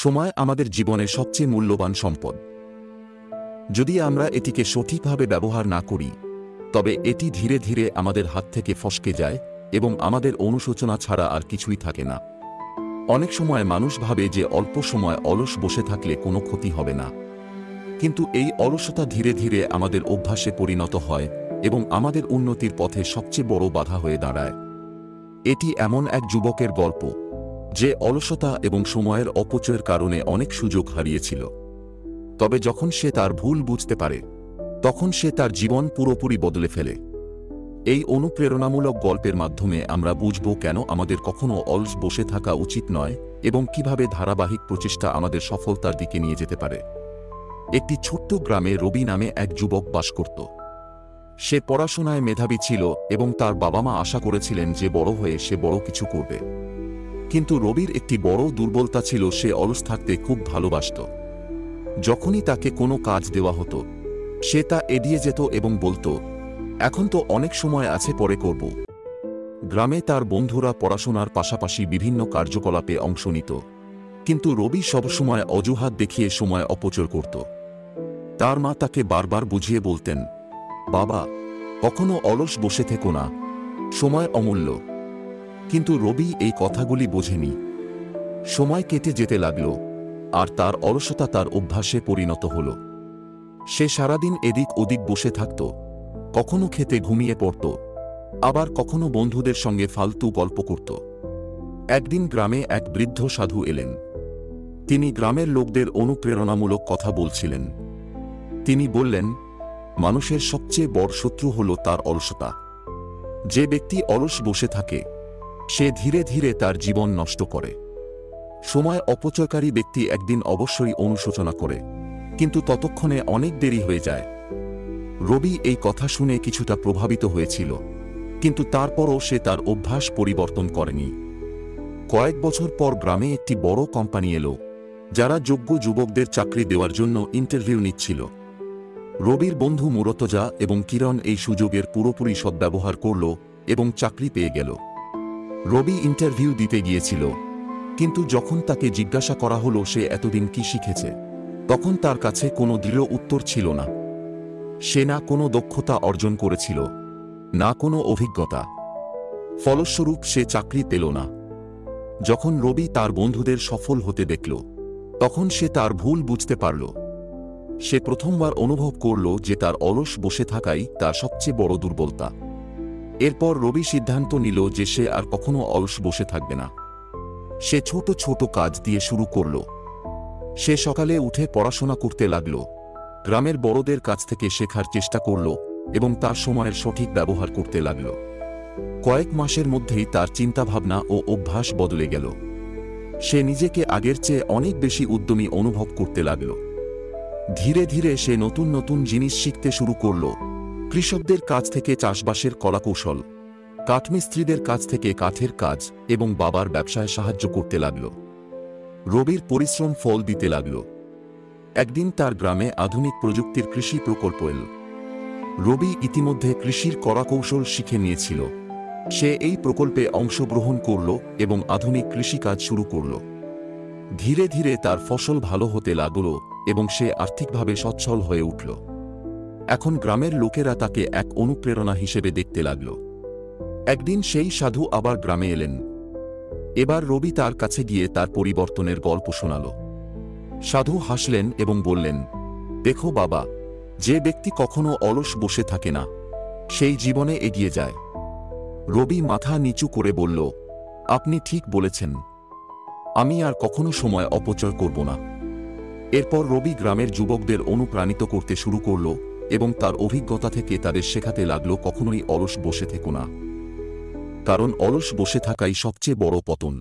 সময় আমাদের জীবনের সবচেয়ে মূল্যবান সম্পদ। যদি আমরা এটিকে সঠিকভাবে ব্যবহার না করি, তবে এটি ধীরে ধীরে আমাদের হাত থেকে ফসকে যায় এবং আমাদের অনুশোচনা ছাড়া আর কিছুই থাকে না। অনেক সময় মানুষ ভাবে যে অল্প সময় অলস বসে থাকলে কোনো ক্ষতি হবে না, কিন্তু এই অলসতা ধীরে ধীরে আমাদের অভ্যাসে পরিণত হয় এবং আমাদের উন্নতির পথে সবচেয়ে বড় বাধা হয়ে দাঁড়ায়। এটি এমন এক যুবকের গল্প যে অলসতা এবং সময়ের অপচয়ের কারণে অনেক সুযোগ হারিয়েছিল। তবে যখন সে তার ভুল বুঝতে পারে, তখন সে তার জীবন পুরোপুরি বদলে ফেলে। এই অনুপ্রেরণামূলক গল্পের মাধ্যমে আমরা বুঝব কেন আমাদের কখনো অলস বসে থাকা উচিত নয় এবং কিভাবে ধারাবাহিক প্রচেষ্টা আমাদের সফলতার দিকে নিয়ে যেতে পারে। একটি ছোট্ট গ্রামে রবি নামে এক যুবক বাস করত। সে পড়াশোনায় মেধাবী ছিল এবং তার বাবা মা আশা করেছিলেন যে বড় হয়ে সে বড় কিছু করবে। কিন্তু রবির একটি বড় দুর্বলতা ছিল, সে অলস থাকতে খুব ভালোবাসত। যখনই তাকে কোনো কাজ দেওয়া হতো, সে তা এড়িয়ে যেত এবং বলতো, এখন তো অনেক সময় আছে, পরে করব। গ্রামে তার বন্ধুরা পড়াশোনার পাশাপাশি বিভিন্ন কার্যকলাপে অংশ নিত, কিন্তু রবি সবসময় অজুহাত দেখিয়ে সময় অপচয় করত। তার মা তাকে বারবার বুঝিয়ে বলতেন, বাবা, কখনো অলস বসে থেকো না, সময় অমূল্য। কিন্তু রবি এই কথাগুলি বোঝেনি। সময় কেটে যেতে লাগল, আর তার অলসতা তার অভ্যাসে পরিণত হল। সে সারাদিন এদিক ওদিক বসে থাকত, কখনো খেতে ঘুমিয়ে পড়ত, আবার কখনো বন্ধুদের সঙ্গে ফালতু গল্প করত। একদিন গ্রামে এক বৃদ্ধ সাধু এলেন। তিনি গ্রামের লোকদের অনুপ্রেরণামূলক কথা বলছিলেন। তিনি বললেন, মানুষের সবচেয়ে বড় শত্রু হল তার অলসতা। যে ব্যক্তি অলস বসে থাকে, সে ধীরে ধীরে তার জীবন নষ্ট করে। সময় অপচয়কারী ব্যক্তি একদিন অবশ্যই অনুশোচনা করে, কিন্তু ততক্ষণে অনেক দেরি হয়ে যায়। রবি এই কথা শুনে কিছুটা প্রভাবিত হয়েছিল, কিন্তু তারপরও সে তার অভ্যাস পরিবর্তন করেনি। কয়েক বছর পর গ্রামে একটি বড় কোম্পানি এলো, যারা যোগ্য যুবকদের চাকরি দেওয়ার জন্য ইন্টারভিউ নিচ্ছিল। রবির বন্ধু মুরতজা এবং কিরণ এই সুযোগের পুরোপুরি সদ্ব্যবহার করল এবং চাকরি পেয়ে গেল। রবি ইন্টারভিউ দিতে গিয়েছিল, কিন্তু যখন তাকে জিজ্ঞাসা করা হলো সে এতদিন কি শিখেছে, তখন তার কাছে কোনো দৃঢ় উত্তর ছিল না। সে না কোনো দক্ষতা অর্জন করেছিল, না কোনো অভিজ্ঞতা। ফলস্বরূপ সে চাকরি পেল না। যখন রবি তার বন্ধুদের সফল হতে দেখল, তখন সে তার ভুল বুঝতে পারল। সে প্রথমবার অনুভব করল যে তার অলস বসে থাকাই তার সবচেয়ে বড় দুর্বলতা। এরপর রবি সিদ্ধান্ত নিল যে সে আর কখনো অলস বসে থাকবে না। সে ছোট ছোট কাজ দিয়ে শুরু করল। সে সকালে উঠে পড়াশোনা করতে লাগল, গ্রামের বড়দের কাছ থেকে শেখার চেষ্টা করল এবং তার সময়ের সঠিক ব্যবহার করতে লাগল। কয়েক মাসের মধ্যেই তার চিন্তাভাবনা ও অভ্যাস বদলে গেল। সে নিজেকে আগের চেয়ে অনেক বেশি উদ্যমী অনুভব করতে লাগল। ধীরে ধীরে সে নতুন নতুন জিনিস শিখতে শুরু করল। কৃষকদের কাছ থেকে চাষবাসের কলাকৌশল, কাঠমিস্ত্রিদের কাছ থেকে কাঠের কাজ এবং বাবার ব্যবসায় সাহায্য করতে লাগল। রবির পরিশ্রম ফল দিতে লাগল। একদিন তার গ্রামে আধুনিক প্রযুক্তির কৃষি প্রকল্প এল। রবি ইতিমধ্যে কৃষির কলাকৌশল শিখে নিয়েছিল। সে এই প্রকল্পে অংশগ্রহণ করল এবং আধুনিক কৃষিকাজ শুরু করল। ধীরে ধীরে তার ফসল ভালো হতে লাগল এবং সে আর্থিকভাবে সচ্ছল হয়ে উঠল। এখন গ্রামের লোকেরা তাকে এক অনুপ্রেরণা হিসেবে দেখতে লাগল। একদিন সেই সাধু আবার গ্রামে এলেন। এবার রবি তার কাছে গিয়ে তার পরিবর্তনের গল্প শোনাল। সাধু হাসলেন এবং বললেন, দেখো বাবা, যে ব্যক্তি কখনো অলস বসে থাকে না, সেই জীবনে এগিয়ে যায়। রবি মাথা নিচু করে বলল, আপনি ঠিক বলেছেন, আমি আর কখনো সময় অপচয় করব না। এরপর রবি গ্রামের যুবকদের অনুপ্রাণিত করতে শুরু করল এবং তার অভিজ্ঞতা থেকে তাদের শেখাতে লাগল কখনোই অলস বসে থেকো না, কারণ অলস বসে থাকাই সবচেয়ে বড় পতন।